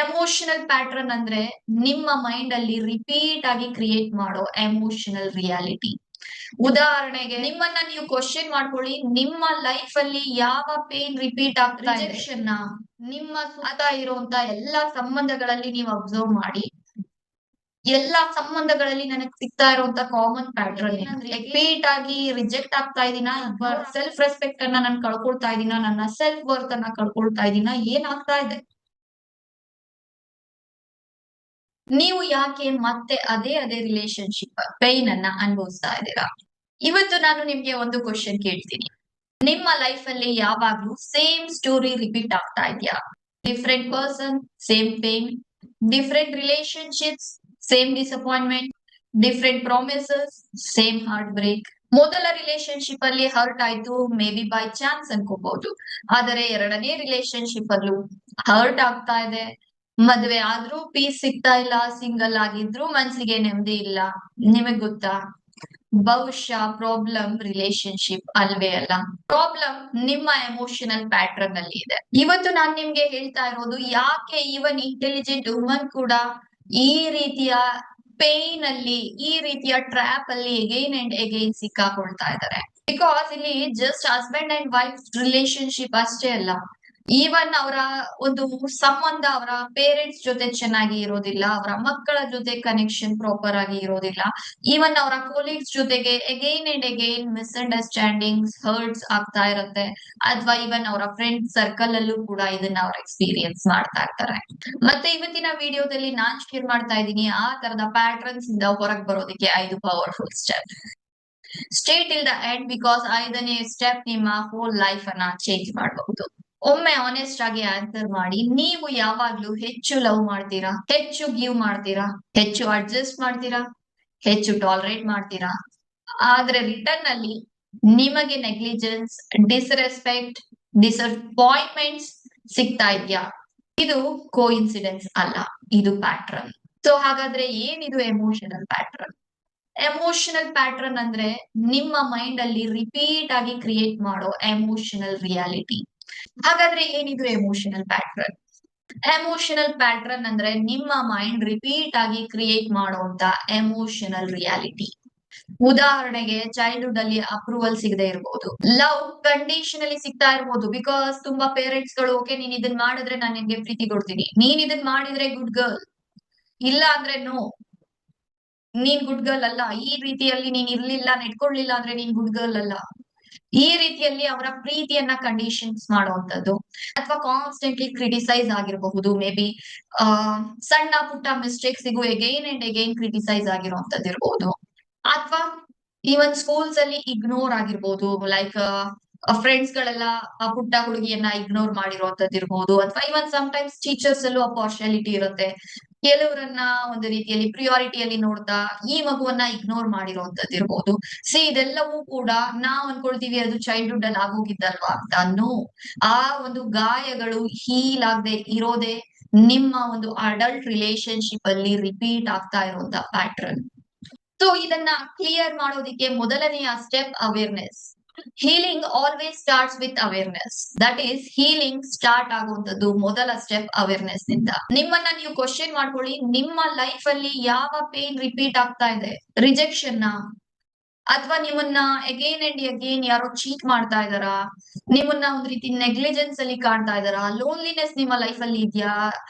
Emotional pattern ಅಂದ್ರೆ ನಿಮ್ಮ mind ಅಲ್ಲಿ ರಿಪೀಟ್ ಆಗಿ ಕ್ರಿಯೇಟ್ ಮಾಡೋ ಎಮೋಷನಲ್ ರಿಯಾಲಿಟಿ. ಉದಾಹರಣೆಗೆ ನಿಮ್ಮನ್ನ ನೀವು ಕ್ವಶನ್ ಮಾಡ್ಕೊಳ್ಳಿ, ನಿಮ್ಮ ಲೈಫ್ ಅಲ್ಲಿ ಯಾವ ಪೇನ್ ರಿಪೀಟ್ ಆಗ್ತಾ ಇದೆ. ರಿಜೆಕ್ಷನ್ ನಿಮ್ಮ ಸುತ್ತ ಇರುವಂತ ಎಲ್ಲಾ ಸಂಬಂಧಗಳಲ್ಲಿ ನೀವು ಅಬ್ಸರ್ವ್ ಮಾಡಿ. ಎಲ್ಲಾ ಸಂಬಂಧಗಳಲ್ಲಿ ನನಗೆ ಸಿಗ್ತಾ ಇರುವಂತ ಕಾಮನ್ ಪ್ಯಾಟ್ರನ್ ರಿಪೀಟ್ ಆಗಿ ರಿಜೆಕ್ಟ್ ಆಗ್ತಾ ಇದೀನಾ, ಸೆಲ್ಫ್ ರೆಸ್ಪೆಕ್ಟ್ ಅನ್ನ ನಾನು ಕಳ್ಕೊಳ್ತಾ ಇದೀನಾ, ನನ್ನ ಸೆಲ್ಫ್ ವರ್ತ್ ಅನ್ನ ಕಳ್ಕೊಳ್ತಾ ಇದೀನಾ, ಏನಾಗ್ತಾ ಇದೆ? ನೀವು ಯಾಕೆ ಮತ್ತೆ ಅದೇ ರಿಲೇಶನ್ಶಿಪ್ ಪೈನ್ ಅನ್ನ ಅನುಭವಿಸ್ತಾ ಇದ್ದೀರಾ? ಇವತ್ತು ನಾನು ನಿಮ್ಗೆ ಒಂದು ಕ್ವಶನ್ ಕೇಳ್ತೀನಿ. ನಿಮ್ಮ ಲೈಫ್ ಅಲ್ಲಿ ಯಾವಾಗ್ಲೂ ಸೇಮ್ ಸ್ಟೋರಿ ರಿಪೀಟ್ ಆಗ್ತಾ ಇದೆಯಾ? Different person, same pain. Different relationships, same disappointment. Different promises, same heart break. ಮೊದಲ ರಿಲೇಶನ್ಶಿಪ್ ಅಲ್ಲಿ ಹರ್ಟ್ ಆಯ್ತು, ಮೇ ಬಿ ಬೈ ಚಾನ್ಸ್ ಅನ್ಕೋಬಹುದು. ಆದರೆ ಎರಡನೇ ರಿಲೇಶನ್ಶಿಪ್ ಅಲ್ಲೂ ಹರ್ಟ್ ಆಗ್ತಾ ಇದೆ. ಮದ್ವೆ ಆದ್ರೂ ಪೀಸ್ ಸಿಗ್ತಾ ಇಲ್ಲ, ಸಿಂಗಲ್ ಆಗಿದ್ರು ಮನ್ಸಿಗೆ ನೆಮ್ಮದಿ ಇಲ್ಲ. ನಿಮಗ್ ಗೊತ್ತಾ, ಬಹುಶಃ ಪ್ರಾಬ್ಲಮ್ ರಿಲೇಶನ್ಶಿಪ್ ಅಲ್ವೇ ಅಲ್ಲ, ಪ್ರಾಬ್ಲಮ್ ನಿಮ್ಮ ಎಮೋಷನಲ್ ಪ್ಯಾಟ್ರನ್ ಅಲ್ಲಿ ಇದೆ. ಇವತ್ತು ನಾನ್ ನಿಮ್ಗೆ ಹೇಳ್ತಾ ಇರೋದು, ಯಾಕೆ ಈವನ್ ಇಂಟೆಲಿಜೆಂಟ್ ವುಮನ್ ಕೂಡ ಈ ರೀತಿಯ ಪೇನ್ ಅಲ್ಲಿ, ಈ ರೀತಿಯ ಟ್ರ್ಯಾಪ್ ಅಲ್ಲಿ ಎಗೈನ್ ಅಂಡ್ ಎಗೈನ್ ಸಿಕ್ಕಾಕೊಳ್ತಾ ಇದ್ದಾರೆ. ಬಿಕಾಸ್ ಇಲ್ಲಿ just husband and wife relationship ಅಷ್ಟೇ ಅಲ್ಲ, ಈವನ್ ಅವರ ಒಂದು ಸಂಬಂಧ ಅವರ ಪೇರೆಂಟ್ಸ್ ಜೊತೆ ಚೆನ್ನಾಗಿ ಇರೋದಿಲ್ಲ, ಅವರ ಮಕ್ಕಳ ಜೊತೆ ಕನೆಕ್ಷನ್ ಪ್ರಾಪರ್ ಆಗಿ ಇರೋದಿಲ್ಲ, ಈವನ್ ಅವರ ಕೊಲೀಗ್ಸ್ ಜೊತೆಗೆ again and again misunderstandings, hurts ಆಗ್ತಾ ಇರುತ್ತೆ. ಅಥವಾ ಈವನ್ ಅವರ ಫ್ರೆಂಡ್ ಸರ್ಕಲ್ ಅಲ್ಲೂ ಕೂಡ ಇದನ್ನ ಅವ್ರ ಎಕ್ಸ್ಪೀರಿಯನ್ಸ್ ಮಾಡ್ತಾ ಇರ್ತಾರೆ. ಮತ್ತೆ ಇವತ್ತಿನ ವಿಡಿಯೋದಲ್ಲಿ ನಾನ್ ಶೇರ್ ಮಾಡ್ತಾ ಇದ್ದೀನಿ ಆ ತರದ ಪ್ಯಾಟ್ರನ್ಸ್ ಇಂದ ಹೊರಗೆ ಬರೋದಕ್ಕೆ 5 powerful step. Stay till the end, because 5ನೇ ಸ್ಟೆಪ್ ನಿಮ್ಮ ಹೋಲ್ ಲೈಫ್ ಅನ್ನ ಚೇಂಜ್ ಮಾಡಬಹುದು. ಒಮ್ಮೆ ಆನೆಸ್ಟ್ ಆಗಿ ಆನ್ಸರ್ ಮಾಡಿ, ನೀವು ಯಾವಾಗ್ಲೂ ಹೆಚ್ಚು ಲವ್ ಮಾಡ್ತೀರಾ, ಹೆಚ್ಚು ಗಿವ್ ಮಾಡ್ತೀರಾ, ಹೆಚ್ಚು ಅಡ್ಜಸ್ಟ್ ಮಾಡ್ತೀರಾ, ಹೆಚ್ಚು ಟಾಲರೇಟ್ ಮಾಡ್ತೀರಾ, ಆದ್ರೆ ರಿಟರ್ನ್ ಅಲ್ಲಿ ನಿಮಗೆ ನೆಗ್ಲಿಜೆನ್ಸ್, ಡಿಸ್ರೆಸ್ಪೆಕ್ಟ್, ಡಿಸಪಾಯಿಂಟ್ಮೆಂಟ್ಸ್ ಸಿಗ್ತಾ ಇದ್ಯಾ? ಇದು ಕೋ ಇನ್ಸಿಡೆನ್ಸ್ ಅಲ್ಲ, ಇದು ಪ್ಯಾಟ್ರನ್. ಸೊ ಹಾಗಾದ್ರೆ ಏನಿದು ಎಮೋಷನಲ್ ಪ್ಯಾಟ್ರನ್? ಎಮೋಷನಲ್ ಪ್ಯಾಟ್ರನ್ ಅಂದ್ರೆ ನಿಮ್ಮ ಮೈಂಡ್ ಅಲ್ಲಿ ರಿಪೀಟ್ ಆಗಿ ಕ್ರಿಯೇಟ್ ಮಾಡೋ ಎಮೋಷನಲ್ ರಿಯಾಲಿಟಿ. ಹಾಗಾದ್ರೆ ಏನಿದು ಎಮೋಷನಲ್ ಪ್ಯಾಟ್ರನ್? ಎಮೋಷನಲ್ ಪ್ಯಾಟ್ರನ್ ಅಂದ್ರೆ ನಿಮ್ಮ ಮೈಂಡ್ ರಿಪೀಟ್ ಆಗಿ ಕ್ರಿಯೇಟ್ ಮಾಡುವಂತ ಎಮೋಷನಲ್ ರಿಯಾಲಿಟಿ. ಉದಾಹರಣೆಗೆ ಚೈಲ್ಡ್ಹುಡ್ ಅಲ್ಲಿ ಅಪ್ರೂವಲ್ ಸಿಗದೆ ಇರಬಹುದು, ಲವ್ ಕಂಡೀಷನ್ ಅಲ್ಲಿ ಸಿಗ್ತಾ ಇರಬಹುದು. ಬಿಕಾಸ್ ತುಂಬಾ ಪೇರೆಂಟ್ಸ್ ಗಳು, ಓಕೆ ನೀನ್ ಇದನ್ ಮಾಡಿದ್ರೆ ನಾನು ನಿನ್ಗೆ ಪ್ರೀತಿ ಕೊಡ್ತೀನಿ, ನೀನ್ ಇದನ್ ಮಾಡಿದ್ರೆ ಗುಡ್ ಗರ್ಲ್, ಇಲ್ಲ ಅಂದ್ರೆ ನೋ, ನೀನ್ ಗುಡ್ ಗರ್ಲ್ ಅಲ್ಲ, ಈ ರೀತಿಯಲ್ಲಿ ನೀನ್ ಇರ್ಲಿಲ್ಲ, ನೆಟ್ಕೊಳ್ಳಿಲ್ಲ ಅಂದ್ರೆ ನೀನ್ ಗುಡ್ ಗರ್ಲ್ ಅಲ್ಲ. ಈ ರೀತಿಯಲ್ಲಿ ಅವರ ಪ್ರೀತಿಯನ್ನ ಕಂಡೀಷನ್ಸ್ ಮಾಡುವಂತದ್ದು. ಅಥವಾ ಕಾನ್ಸ್ಟೆಂಟ್ಲಿ ಕ್ರಿಟಿಸೈಸ್ ಆಗಿರಬಹುದು, ಮೇ ಬಿ ಸಣ್ಣ ಪುಟ್ಟ ಮಿಸ್ಟೇಕ್ಸ್ಗೂ ಎಗೈನ್ ಅಂಡ್ ಎಗೈನ್ ಕ್ರಿಟಿಸೈಸ್ ಆಗಿರುವಂತದ್ದು ಇರಬಹುದು. ಅಥವಾ ಈವನ್ ಸ್ಕೂಲ್ಸ್ ಅಲ್ಲಿ ಇಗ್ನೋರ್ ಆಗಿರ್ಬೋದು, ಲೈಕ್ ಫ್ರೆಂಡ್ಸ್ ಗಳೆಲ್ಲ ಆ ಪುಟ್ಟ ಹುಡುಗಿಯನ್ನ ಇಗ್ನೋರ್ ಮಾಡಿರುವಂತದ್ದು ಇರ್ಬೋದು. ಅಥವಾ ಇವನ್ ಟೈಮ್ಸ್ ಟೀಚರ್ಸ್ ಅಲ್ಲೂ ಆ ಪಾರ್ಶಾಲಿಟಿ ಇರುತ್ತೆ, ಕೆಲವರನ್ನ ಒಂದು ರೀತಿಯಲ್ಲಿ ಪ್ರಿಯಾರಿಟಿಯಲ್ಲಿ ನೋಡ್ತಾ ಈ ಮಗುವನ್ನ ಇಗ್ನೋರ್ ಮಾಡಿರುವಂತದ್ದು ಇರ್ಬೋದು. ಇದೆಲ್ಲವೂ ಕೂಡ ನಾವ್ ಅನ್ಕೊಳ್ತೀವಿ ಅದು ಚೈಲ್ಡ್ಹುಡ್ ಅಲ್ಲಿ ಆಗೋಗಿದ್ದಲ್ವಾ ಅಂತ. ನೋ, ಆ ಒಂದು ಗಾಯಗಳು ಹೀಲ್ ಆಗದೆ ಇರೋದೇ ನಿಮ್ಮ ಒಂದು ಅಡಲ್ಟ್ ರಿಲೇಶನ್ಶಿಪ್ ಅಲ್ಲಿ ರಿಪೀಟ್ ಆಗ್ತಾ ಇರುವಂತ ಪ್ಯಾಟ್ರನ್. ಸೊ ಇದನ್ನ ಕ್ಲಿಯರ್ ಮಾಡೋದಿಕ್ಕೆ ಮೊದಲನೆಯ step awareness. Healing always starts with awareness. That is, healing start ಆಗುವಂತದ್ದು ಮೊದಲ ಸ್ಟೆಪ್ ಅವೇರ್ನೆಸ್ ನಿಂದ. ನಿಮ್ಮನ್ನ ನೀವು ಕ್ವಶನ್ ಮಾಡ್ಕೊಳ್ಳಿ, ನಿಮ್ಮ ಲೈಫ್ ಅಲ್ಲಿ ಯಾವ ಪೇನ್ ರಿಪೀಟ್ ಆಗ್ತಾ ಇದೆ? ರಿಜೆಕ್ಷನ್ ಅಥವಾ ನಿಮ್ಮನ್ನ ಎಗೈನ್ ಅಂಡ್ ಎಗೈನ್ ಯಾರೋ ಚೀಟ್ ಮಾಡ್ತಾ ಇದಾರಾ, ನಿಮ್ಮನ್ನ ಒಂದ್ ರೀತಿ ನೆಗ್ಲಿಜೆನ್ಸ್ ಅಲ್ಲಿ ಕಾಣ್ತಾ ಇದಾರಾ, ಲೋನ್ಲಿನೆಸ್ ನಿಮ್ಮ ಲೈಫ್ ಅಲ್ಲಿ ಇದ್ಯಾ,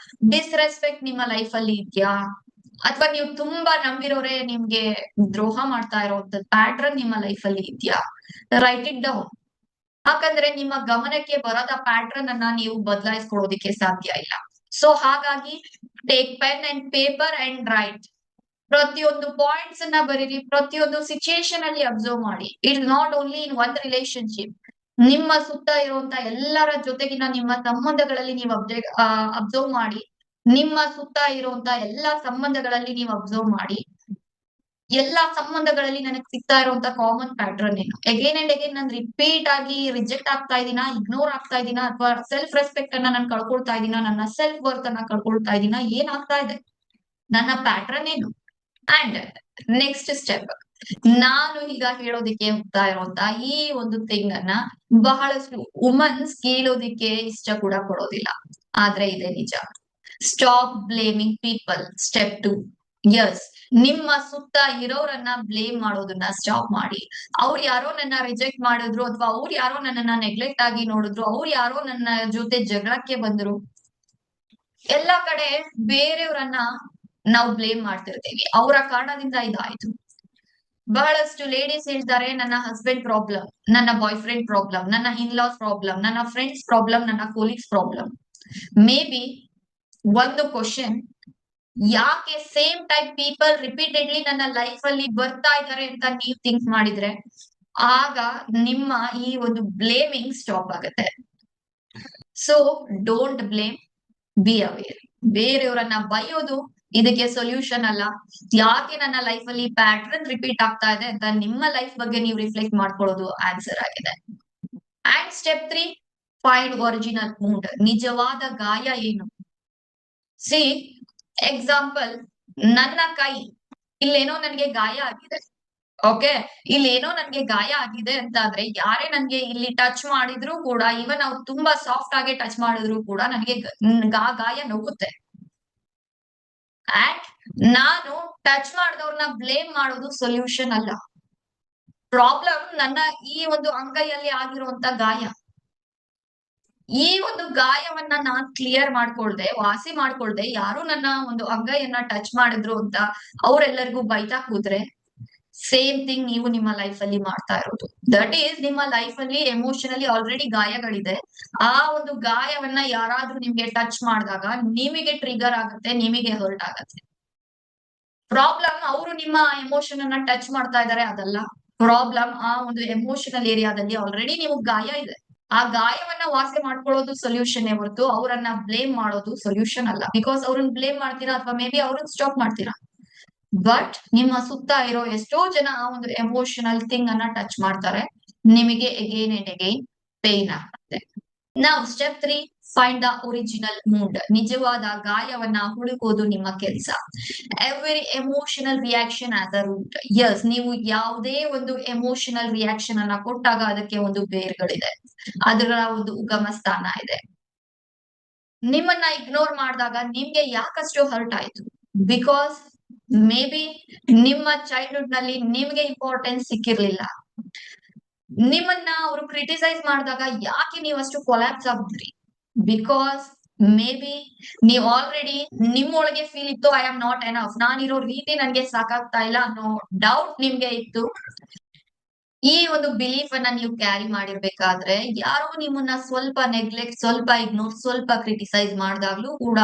ಡಿಸ್ರೆಸ್ಪೆಕ್ಟ್ ನಿಮ್ಮ ಲೈಫ್ ಅಲ್ಲಿ ಇದ್ಯಾ, ಅಥವಾ ನೀವು ತುಂಬಾ ನಂಬಿರೋರೆ ನಿಮ್ಗೆ ದ್ರೋಹ ಮಾಡ್ತಾ ಇರೋಂಥದ್ದು ಪ್ಯಾಟ್ರನ್ ನಿಮ್ಮ ಲೈಫ್ ಅಲ್ಲಿ ಇದ್ಯಾ? Right it down. ಯಾಕಂದ್ರೆ ನಿಮ್ಮ ಗಮನಕ್ಕೆ ಬರದ ಪ್ಯಾಟ್ರನ್ ಅನ್ನ ನೀವು ಬದಲಾಯಿಸ್ಕೊಳ್ಳೋದಿಕ್ಕೆ ಸಾಧ್ಯ ಇಲ್ಲ. ಸೊ ಹಾಗಾಗಿ take pen and paper and write. ಪ್ರತಿಯೊಂದು ಪಾಯಿಂಟ್ಸ್ ಅನ್ನ ಬರೀರಿ, ಪ್ರತಿಯೊಂದು ಸಿಚುಯೇಷನ್ ಅಲ್ಲಿ ಅಬ್ಸರ್ವ್ ಮಾಡಿ. It's not only in one relationship, ನಿಮ್ಮ ಸುತ್ತ ಇರುವಂತ ಎಲ್ಲರ ಜೊತೆಗಿನ ನಿಮ್ಮ ಸಂಬಂಧಗಳಲ್ಲಿ ನೀವು ಅಬ್ಸರ್ವ್ ಮಾಡಿ. ನಿಮ್ಮ ಸುತ್ತ ಇರುವಂತ ಎಲ್ಲಾ ಸಂಬಂಧಗಳಲ್ಲಿ ನೀವು ಅಬ್ಸರ್ವ್ ಮಾಡಿ, ಎಲ್ಲಾ ಸಂಬಂಧಗಳಲ್ಲಿ ನನಗೆ ಸಿಗ್ತಾ ಇರುವಂತ ಕಾಮನ್ ಪ್ಯಾಟ್ರನ್ ಏನು? ಎಗೈನ್ ಅಂಡ್ ಎಗೈನ್ ನಾನು ರಿಪೀಟ್ ಆಗಿ ರಿಜೆಕ್ಟ್ ಆಗ್ತಾ ಇದೀನಾ, ಇಗ್ನೋರ್ ಆಗ್ತಾ ಇದೀನಾ, ಅಥವಾ ಸೆಲ್ಫ್ ರೆಸ್ಪೆಕ್ಟ್ ಅನ್ನ ನಾನು ಕಳ್ಕೊಳ್ತಾ ಇದೀನಾ, ನನ್ನ ಸೆಲ್ಫ್ ವರ್ತ್ ಅನ್ನ ಕಳ್ಕೊಳ್ತಾ ಇದೀನಾ, ಏನಾಗ್ತಾ ಇದೆ? ನನ್ನ ಪ್ಯಾಟ್ರನ್ ಏನು? ಅಂಡ್ ನೆಕ್ಸ್ಟ್ ಸ್ಟೆಪ್, ನಾನು ಈಗ ಹೇಳೋದಿಕ್ಕೆ ಹೋಗ್ತಾ ಇರುವಂತ ಈ ಒಂದು ಥಿಂಗ್ ಅನ್ನ ಬಹಳಷ್ಟು ವುಮನ್ಸ್ ಕೇಳೋದಿಕ್ಕೆ ಇಷ್ಟ ಕೂಡ ಪಡೋದಿಲ್ಲ, ಆದ್ರೆ ಇದೆ ನಿಜ. Stop blaming people. Step 2, yes, ನಿಮ್ಮ ಸುತ್ತ ಇರೋರನ್ನ ಬ್ಲೇಮ್ ಮಾಡೋದನ್ನ ಸ್ಟಾಪ್ ಮಾಡಿ. ಅವ್ರು ಯಾರೋ ನನ್ನ ರಿಜೆಕ್ಟ್ ಮಾಡಿದ್ರು, ಅಥವಾ ಅವ್ರು ಯಾರೋ ನನ್ನನ್ನ ನೆಗ್ಲೆಕ್ಟ್ ಆಗಿ ನೋಡಿದ್ರು, ಅವ್ರು ಯಾರೋ ನನ್ನ ಜೊತೆ ಜಗಳಕ್ಕೆ ಬಂದ್ರು, ಎಲ್ಲಾ ಕಡೆ ಬೇರೆಯವ್ರನ್ನ ನಾವು ಬ್ಲೇಮ್ ಮಾಡ್ತಿರ್ತೀವಿ. ಅವರ ಕಾರಣದಿಂದ ಇದಾಯ್ತು. ಬಹಳಷ್ಟು ಲೇಡೀಸ್ ಹೇಳ್ತಾರೆ, ನನ್ನ ಹಸ್ಬೆಂಡ್ ಪ್ರಾಬ್ಲಮ್, ನನ್ನ ಬಾಯ್ ಫ್ರೆಂಡ್ ಪ್ರಾಬ್ಲಮ್, ನನ್ನ ಇನ್ಲಾಸ್ ಪ್ರಾಬ್ಲಮ್, ನನ್ನ ಫ್ರೆಂಡ್ಸ್ ಪ್ರಾಬ್ಲಮ್, ನನ್ನ ಕೊಲೀಗ್ಸ್ ಪ್ರಾಬ್ಲಮ್. ಮೇ ಬಿ ಒಂದು ಕ್ವಶನ್, ಯಾಕೆ ಸೇಮ್ ಟೈಪ್ ಪೀಪಲ್ ರಿಪೀಟೆಡ್ಲಿ ನನ್ನ ಲೈಫ್ ಅಲ್ಲಿ ಬರ್ತಾ ಇದ್ದಾರೆ ಅಂತ ನೀವು ಥಿಂಕ್ ಮಾಡಿದ್ರೆ, ಆಗ ನಿಮ್ಮ ಈ ಒಂದು ಬ್ಲೇಮಿಂಗ್ ಸ್ಟಾಪ್ ಆಗುತ್ತೆ. So don't blame, be aware. ಬೇರೆಯವರನ್ನ ಬೈಯೋದು ಇದಕ್ಕೆ ಸೊಲ್ಯೂಷನ್ ಅಲ್ಲ. ಯಾಕೆ ನನ್ನ ಲೈಫ್ ಅಲ್ಲಿ ಪ್ಯಾಟ್ರನ್ ರಿಪೀಟ್ ಆಗ್ತಾ ಇದೆ ಅಂತ ನಿಮ್ಮ ಲೈಫ್ ಬಗ್ಗೆ ನೀವು ರಿಫ್ಲೆಕ್ಟ್ ಮಾಡ್ಕೊಳ್ಳೋದು ಆನ್ಸರ್ ಆಗಿದೆ. And step 3, find original wound. ನಿಜವಾದ ಗಾಯ ಏನು? ಸಿ ಎಕ್ಸಾಂಪಲ್, ನನ್ನ ಕೈ ಇಲ್ಲೇನೋ ನನ್ಗೆ ಗಾಯ ಆಗಿದೆ. ಓಕೆ, ಇಲ್ಲೇನೋ ನನ್ಗೆ ಗಾಯ ಆಗಿದೆ ಅಂತ ಅಂದ್ರೆ, ಯಾರೇ ನನ್ಗೆ ಇಲ್ಲಿ ಟಚ್ ಮಾಡಿದ್ರು ಕೂಡ, ಇವನ್ ಅವ್ರು ತುಂಬಾ ಸಾಫ್ಟ್ ಆಗಿ ಟಚ್ ಮಾಡಿದ್ರು ಕೂಡ ನನಗೆ ಗಾಯ ನೋವುತ್ತೆ. ಅಂಡ್ ನಾನು ಟಚ್ ಮಾಡಿದವ್ರನ್ನ ಬ್ಲೇಮ್ ಮಾಡೋದು ಸೊಲ್ಯೂಷನ್ ಅಲ್ಲ. ಪ್ರಾಬ್ಲಮ್ ನನ್ನ ಈ ಒಂದು ಅಂಗೈಯಲ್ಲಿ ಆಗಿರುವಂತ ಗಾಯ. ಈ ಒಂದು ಗಾಯವನ್ನ ನಾನ್ ಕ್ಲಿಯರ್ ಮಾಡ್ಕೊಳ್ದೆ, ವಾಸಿ ಮಾಡ್ಕೊಳ್ದೆ, ಯಾರು ನನ್ನ ಒಂದು ಅಂಗೈಯನ್ನ ಟಚ್ ಮಾಡಿದ್ರು ಅಂತ ಅವ್ರೆಲ್ಲರಿಗೂ ಬೈತಾ ಕೂತ್ರೆ, ಸೇಮ್ ಥಿಂಗ್ ನೀವು ನಿಮ್ಮ ಲೈಫ್ ಅಲ್ಲಿ ಮಾಡ್ತಾ ಇರೋದು. ದಟ್ ಈಸ್, ನಿಮ್ಮ ಲೈಫ್ ಅಲ್ಲಿ ಎಮೋಷನಲಿ ಆಲ್ರೆಡಿ ಗಾಯಗಳಿದೆ. ಆ ಒಂದು ಗಾಯವನ್ನ ಯಾರಾದ್ರೂ ನಿಮ್ಗೆ ಟಚ್ ಮಾಡಿದಾಗ ನಿಮಗೆ ಟ್ರಿಗರ್ ಆಗುತ್ತೆ, ನಿಮಗೆ ಹರ್ಟ್ ಆಗುತ್ತೆ. ಪ್ರಾಬ್ಲಮ್ ಅವರು ನಿಮ್ಮ ಎಮೋಷನ್ ಅನ್ನ ಟಚ್ ಮಾಡ್ತಾ ಇದಾರೆ ಅದಲ್ಲ. ಪ್ರಾಬ್ಲಮ್ ಆ ಒಂದು ಎಮೋಷನಲ್ ಏರಿಯಾದಲ್ಲಿ ಆಲ್ರೆಡಿ ನಿಮಗೆ ಗಾಯ ಇದೆ. ಆ ಗಾಯವನ್ನ ವಾಸಿ ಮಾಡ್ಕೊಳ್ಳೋದು ಸೊಲ್ಯೂಷನ್ ಹೊರತು ಅವರನ್ನ ಬ್ಲೇಮ್ ಮಾಡೋದು ಸೊಲ್ಯೂಷನ್ ಅಲ್ಲ. ಬಿಕಾಸ್ ಅವ್ರನ್ನ ಬ್ಲೇಮ್ ಮಾಡ್ತೀರಾ, ಅಥವಾ ಮೇ ಬಿ ಅವ್ರನ್ನ ಸ್ಟಾಪ್ ಮಾಡ್ತೀರಾ. ಬಟ್ ನಿಮ್ಮ ಸುತ್ತ ಇರೋ ಎಷ್ಟೋ ಜನ ಆ ಒಂದು ಎಮೋಷನಲ್ ಥಿಂಗ್ ಅನ್ನ ಟಚ್ ಮಾಡ್ತಾರೆ, ನಿಮಗೆ ಅಗೈನ್ ಅಂಡ್ ಅಗೈನ್ ಪೇನ್ ಆಗುತ್ತೆ. ನಾವು step 3, find the original wound. ನಿಜವಾದ ಗಾಯವನ್ನ ಹುಡುಕೋದು ನಿಮ್ಮ ಕೆಲಸ. Every emotional reaction has a root. Yes, ನೀವು ಯಾವುದೇ ಒಂದು ಎಮೋಷನಲ್ ರಿಯಾಕ್ಷನ್ ಅನ್ನ ಕೊಟ್ಟಾಗ ಅದಕ್ಕೆ ಒಂದು ಬೇರ್ಗಳಿದೆ, ಅದರ ಒಂದು ಉಗಮ ಸ್ಥಾನ ಇದೆ. ನಿಮ್ಮನ್ನ ಇಗ್ನೋರ್ ಮಾಡಿದಾಗ ನಿಮ್ಗೆ ಯಾಕಷ್ಟು ಹರ್ಟ್ ಆಯ್ತು? ಬಿಕಾಸ್ ಮೇ ಬಿ ನಿಮ್ಮ ಚೈಲ್ಡ್ಹುಡ್ ನಲ್ಲಿ ನಿಮ್ಗೆ ಇಂಪಾರ್ಟೆನ್ಸ್ ಸಿಕ್ಕಿರ್ಲಿಲ್ಲ. ನಿಮ್ಮನ್ನ ಅವರು ಕ್ರಿಟಿಸೈಸ್ ಮಾಡಿದಾಗ ಯಾಕೆ ನೀವು ಅಷ್ಟು ಕೊಲ್ಯಾಪ್ಸ್ ಆಗಿದ್ರಿ? ಬಿಕಾಸ್ ಮೇ ಬಿ ನೀವು ಆಲ್ರೆಡಿ ನಿಮ್ಮೊಳಗೆ ಫೀಲ್ ಇತ್ತು, ಐ ಆಮ್ ನಾಟ್ ಎನಫ್, ನಾನಿರೋ ರೀತಿ ನನ್ಗೆ ಸಾಕಾಗ್ತಾ ಇಲ್ಲ ಅನ್ನೋ ಡೌಟ್ ನಿಮ್ಗೆ ಇತ್ತು. ಈ ಒಂದು ಬಿಲೀಫ್ ಅನ್ನ ನೀವು ಕ್ಯಾರಿ ಮಾಡಿರ್ಬೇಕಾದ್ರೆ, ಯಾರೋ ನಿಮ್ಮನ್ನ ಸ್ವಲ್ಪ ನೆಗ್ಲೆಕ್ಟ್, ಸ್ವಲ್ಪ ಇಗ್ನೋರ್, ಸ್ವಲ್ಪ ಕ್ರಿಟಿಸೈಸ್ ಮಾಡಿದಾಗ್ಲೂ ಕೂಡ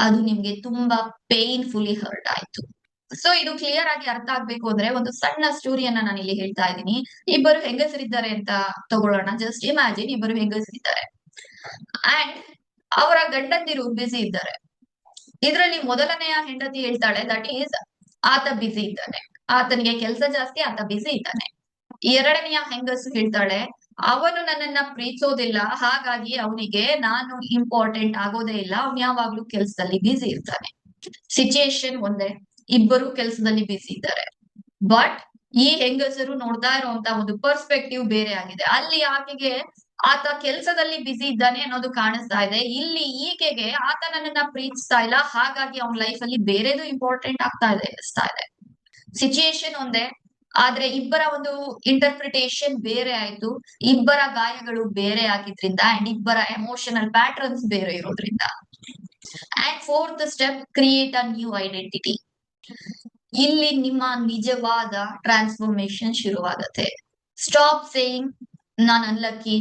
ಅದು ನಿಮ್ಗೆ ತುಂಬಾ ಪೇನ್ಫುಲಿ ಹರ್ಟ್ ಆಯ್ತು. ಸೊ ಇದು ಕ್ಲಿಯರ್ ಆಗಿ ಅರ್ಥ ಆಗ್ಬೇಕು ಅಂದ್ರೆ ಒಂದು ಸಣ್ಣ ಸ್ಟೋರಿಯನ್ನ ನಾನು ಇಲ್ಲಿ ಹೇಳ್ತಾ ಇದ್ದೀನಿ. ಇಬ್ಬರು ಹೆಂಗಸರಿದ್ದಾರೆ ಅಂತ ತಗೊಳ್ಳೋಣ. ಜಸ್ಟ್ ಇಮ್ಯಾಜಿನ್, ಇಬ್ಬರು ಹೆಂಗಸರಿದ್ದಾರೆ ಅಂಡ್ ಅವರ ಗಂಡಂದಿರು ಬಿಸಿ ಇದ್ದಾರೆ. ಇದರಲ್ಲಿ ಮೊದಲನೆಯ ಹೆಂಡತಿ ಹೇಳ್ತಾಳೆ, ದಟ್ ಈಸ್, ಆತ ಬಿಸಿ ಇದ್ದಾನೆ, ಆತನಿಗೆ ಕೆಲಸ ಜಾಸ್ತಿ, ಆತ ಬಿಸಿ ಇದ್ದಾನೆ. ಎರಡನೆಯ ಹೆಂಗಸು ಹೇಳ್ತಾಳೆ, ಅವನು ನನ್ನನ್ನ ಪ್ರೀತಿಸೋದಿಲ್ಲ, ಹಾಗಾಗಿ ಅವನಿಗೆ ನಾನು ಇಂಪಾರ್ಟೆಂಟ್ ಆಗೋದೇ ಇಲ್ಲ, ಅವನು ಯಾವಾಗ್ಲೂ ಕೆಲಸದಲ್ಲಿ ಬಿಸಿ ಇರ್ತಾನೆ. ಸಿಚುಯೇಷನ್ ಒಂದೇ, ಇಬ್ಬರು ಕೆಲಸದಲ್ಲಿ ಬಿಸಿ ಇದ್ದಾರೆ. ಬಟ್ ಈ ಹೆಂಗಸರು ನೋಡ್ತಾ ಇರುವಂತ ಒಂದು ಪರ್ಸ್ಪೆಕ್ಟಿವ್ ಬೇರೆ ಆಗಿದೆ. ಅಲ್ಲಿ ಆಕೆಗೆ ಆತ ಕೆಲಸದಲ್ಲಿ ಬಿಸಿ ಇದ್ದಾನೆ ಅನ್ನೋದು ಕಾಣಿಸ್ತಾ ಇದೆ. ಇಲ್ಲಿ ಈಕೆಗೆ ಆತ ನನ್ನನ್ನ ಪ್ರೀತಿಸ್ತಾ ಇಲ್ಲ, ಹಾಗಾಗಿ ಅವನ ಲೈಫ್ ಅಲ್ಲಿ ಬೇರೆದು ಇಂಪಾರ್ಟೆಂಟ್ ಆಗ್ತಾ ಇದೆ ಅನಿಸ್ತಾ ಇದೆ. ಸಿಚುಯೇಷನ್ ಒಂದೇ, ಆದ್ರೆ ಇಬ್ಬರ ಒಂದು ಇಂಟರ್ಪ್ರಿಟೇಷನ್ ಬೇರೆ ಆಯ್ತು. ಇಬ್ಬರ ಗಾಯಗಳು ಬೇರೆ ಆಗಿದ್ರಿಂದ ಅಂಡ್ ಇಬ್ಬರ ಎಮೋಷನಲ್ ಪ್ಯಾಟರ್ನ್ಸ್ ಬೇರೆ ಇರೋದ್ರಿಂದ. And fourth step, create a new identity. ಇಲ್ಲಿ ನಿಮ್ಮ ನಿಜವಾದ ಟ್ರಾನ್ಸ್ಫಾರ್ಮೇಶನ್ ಶುರುವಾಗತ್ತೆ. ಸ್ಟಾಪ್ ಸೇಯಿಂಗ್ ನಾನ್ ಅನ್ಲಕ್ಕಿ,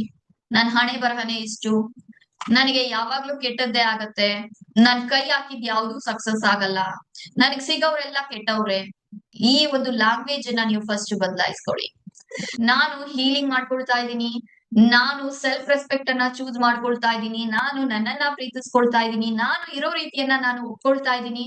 ನನ್ ಹಣೆ ಬರಹನೆ ಇಷ್ಟು, ನನಗೆ ಯಾವಾಗ್ಲೂ ಕೆಟ್ಟದ್ದೇ ಆಗತ್ತೆ, ನನ್ ಕೈ ಹಾಕಿದ್ ಯಾವ್ದು ಸಕ್ಸಸ್ ಆಗಲ್ಲ, ನನಗ್ ಸಿಗೋರೆಲ್ಲ ಕೆಟ್ಟವ್ರೆ. ಈ ಒಂದು ಲ್ಯಾಂಗ್ವೇಜ್ ಅನ್ನ ನೀವು ಫಸ್ಟ್ ಬದಲಾಯಿಸ್ಕೊಳ್ಳಿ. ನಾನು ಹೀಲಿಂಗ್ ಮಾಡ್ಕೊಳ್ತಾ ಇದ್ದೀನಿ, ನಾನು ಸೆಲ್ಫ್ ರೆಸ್ಪೆಕ್ಟ್ ಅನ್ನ ಚೂಸ್ ಮಾಡ್ಕೊಳ್ತಾ ಇದ್ದೀನಿ, ನಾನು ನನ್ನನ್ನ ಪ್ರೀತಿಸ್ಕೊಳ್ತಾ ಇದ್ದೀನಿ, ನಾನು ಇರೋ ರೀತಿಯನ್ನ ನಾನು ಒಪ್ಕೊಳ್ತಾ ಇದ್ದೀನಿ,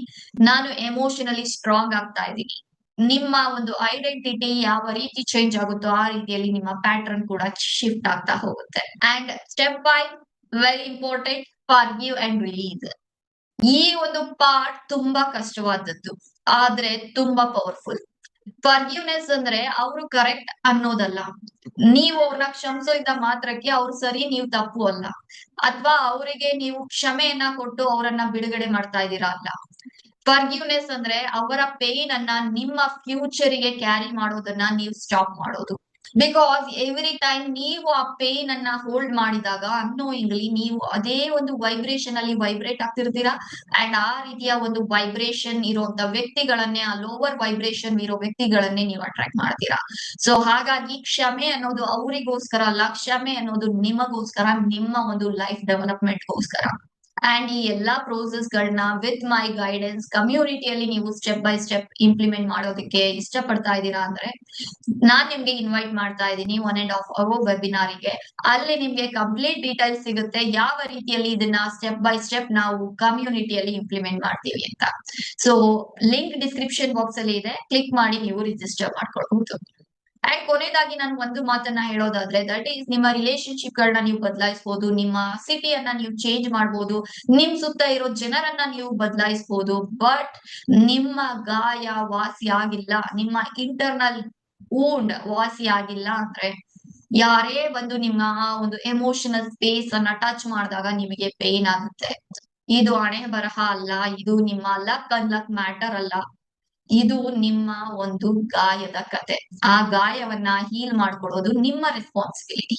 ನಾನು ಎಮೋಷನಲಿ ಸ್ಟ್ರಾಂಗ್ ಆಗ್ತಾ ಇದ್ದೀನಿ. ನಿಮ್ಮ ಒಂದು ಐಡೆಂಟಿಟಿ ಯಾವ ರೀತಿ ಚೇಂಜ್ ಆಗುತ್ತೋ ಆ ರೀತಿಯಲ್ಲಿ ನಿಮ್ಮ ಪ್ಯಾಟರ್ನ್ ಕೂಡ ಶಿಫ್ಟ್ ಆಗ್ತಾ ಹೋಗುತ್ತೆ. And step 5, very important, forgive and release. ಈ ಒಂದು ಪಾರ್ಟ್ ತುಂಬಾ ಕಷ್ಟವಾದದ್ದು, ಆದ್ರೆ ತುಂಬಾ ಪವರ್ಫುಲ್. ಫರ್ಗಿವ್ನೆಸ್ ಅಂದ್ರೆ ಅವ್ರು ಕರೆಕ್ಟ್ ಅನ್ನೋದಲ್ಲ. ನೀವು ಅವ್ರನ್ನ ಕ್ಷಮಿಸೋ ಇದ್ದ ಮಾತ್ರಕ್ಕೆ ಅವ್ರು ಸರಿ, ನೀವು ತಪ್ಪು ಅಲ್ಲ. ಅಥವಾ ಅವರಿಗೆ ನೀವು ಕ್ಷಮೆಯನ್ನ ಕೊಟ್ಟು ಅವರನ್ನ ಬಿಡುಗಡೆ ಮಾಡ್ತಾ ಇದ್ದೀರಾ ಅಲ್ಲ. ಫರ್ಗಿವ್ನೆಸ್ ಅಂದ್ರೆ ಅವರ ಪೇನ್ ಅನ್ನ ನಿಮ್ಮ ಫ್ಯೂಚರ್ ಗೆ ಕ್ಯಾರಿ ಮಾಡೋದನ್ನ ನೀವು ಸ್ಟಾಪ್ ಮಾಡೋದು. ಬಿಕಾಸ್ ಎವ್ರಿ ಟೈಮ್ ನೀವು ಆ ಪೇನ್ ಅನ್ನ ಹೋಲ್ಡ್ ಮಾಡಿದಾಗ ಅನ್ನೋಯಿಂಗ್ಲಿ ನೀವು ಅದೇ ಒಂದು ವೈಬ್ರೇಷನ್ ಅಲ್ಲಿ ವೈಬ್ರೇಟ್ ಆಗ್ತಿರ್ತೀರಾ. ಅಂಡ್ ಆ ರೀತಿಯ ಒಂದು ವೈಬ್ರೇಷನ್ ಇರುವಂತ ವ್ಯಕ್ತಿಗಳನ್ನೇ, ಆ ಲೋವರ್ ವೈಬ್ರೇಷನ್ ಇರೋ ವ್ಯಕ್ತಿಗಳನ್ನೇ ನೀವು ಅಟ್ರಾಕ್ಟ್ ಮಾಡ್ತೀರಾ. ಸೊ ಹಾಗಾಗಿ ಕ್ಷಮೆ ಅನ್ನೋದು ಅವರಿಗೋಸ್ಕರ ಅಲ್ಲ, ಕ್ಷಮೆ ಅನ್ನೋದು ನಿಮಗೋಸ್ಕರ, ನಿಮ್ಮ ಒಂದು ಲೈಫ್ ಡೆವಲಪ್ಮೆಂಟ್ಗೋಸ್ಕರ. ಅಂಡ್ ಈ ಎಲ್ಲಾ ಪ್ರೋಸೆಸ್ ಗಳನ್ನ ವಿತ್ ಮೈ ಗೈಡೆನ್ಸ್ ಕಮ್ಯುನಿಟಿಯಲ್ಲಿ ನೀವು ಸ್ಟೆಪ್ ಬೈ ಸ್ಟೆಪ್ ಇಂಪ್ಲಿಮೆಂಟ್ ಮಾಡೋದಕ್ಕೆ ಇಷ್ಟಪಡ್ತಾ ಇದ್ದೀರಾ ಅಂದ್ರೆ ನಾನ್ ನಿಮ್ಗೆ ಇನ್ವೈಟ್ ಮಾಡ್ತಾ ಇದ್ದೀನಿ 1.5 hour ವೆಬಿನಾರ್ ಗೆ. ಅಲ್ಲಿ ನಿಮ್ಗೆ ಕಂಪ್ಲೀಟ್ ಡೀಟೇಲ್ಸ್ ಸಿಗುತ್ತೆ ಯಾವ ರೀತಿಯಲ್ಲಿ ಇದನ್ನ ಸ್ಟೆಪ್ ಬೈ ಸ್ಟೆಪ್ ನಾವು ಕಮ್ಯುನಿಟಿಯಲ್ಲಿ ಇಂಪ್ಲಿಮೆಂಟ್ ಮಾಡ್ತೀವಿ ಅಂತ. ಸೊ ಲಿಂಕ್ ಡಿಸ್ಕ್ರಿಪ್ಷನ್ ಬಾಕ್ಸ್ ಅಲ್ಲಿ ಇದೆ, ಕ್ಲಿಕ್ ಮಾಡಿ ನೀವು ರಿಜಿಸ್ಟರ್ ಮಾಡ್ಕೊಳ್ಬಹುದು. ಅಂಡ್ ಕೊನೆಯದಾಗಿ ನಾನು ಒಂದು ಮಾತನ್ನ ಹೇಳೋದಾದ್ರೆ, ದಟ್ ಈಸ್ ನಿಮ್ಮ ರಿಲೇಶನ್ಶಿಪ್ ಗಳನ್ನ ನೀವು ಬದಲಾಯಿಸಬಹುದು, ನಿಮ್ಮ ಸಿಟಿಯನ್ನ ನೀವು ಚೇಂಜ್ ಮಾಡಬಹುದು, ನಿಮ್ ಸುತ್ತ ಇರೋ ಜನರನ್ನ ನೀವು ಬದಲಾಯಿಸಬಹುದು. ಬಟ್ ನಿಮ್ಮ ಗಾಯ ವಾಸಿ ಆಗಿಲ್ಲ, ನಿಮ್ಮ ಇಂಟರ್ನಲ್ ವೂಂಡ್ ವಾಸಿ ಆಗಿಲ್ಲ ಅಂದ್ರೆ ಯಾರೇ ಬಂದು ನಿಮ್ಮ ಆ ಒಂದು ಎಮೋಷನಲ್ ಸ್ಪೇಸ್ ಅನ್ನ ಟಚ್ ಮಾಡಿದಾಗ ನಿಮಗೆ ಪೇನ್ ಆಗುತ್ತೆ. ಇದು ಹಣೆ ಬರಹ ಅಲ್ಲ, ಇದು ನಿಮ್ಮ ಲಕ್ ಅನ್ಲಕ್ ಮ್ಯಾಟರ್ ಅಲ್ಲ, ಇದು ನಿಮ್ಮ ಒಂದು ಗಾಯದ ಕತೆ. ಆ ಗಾಯವನ್ನ ಹೀಲ್ ಮಾಡ್ಕೊಡೋದು ನಿಮ್ಮ ರೆಸ್ಪಾನ್ಸಿಬಿಲಿಟಿ.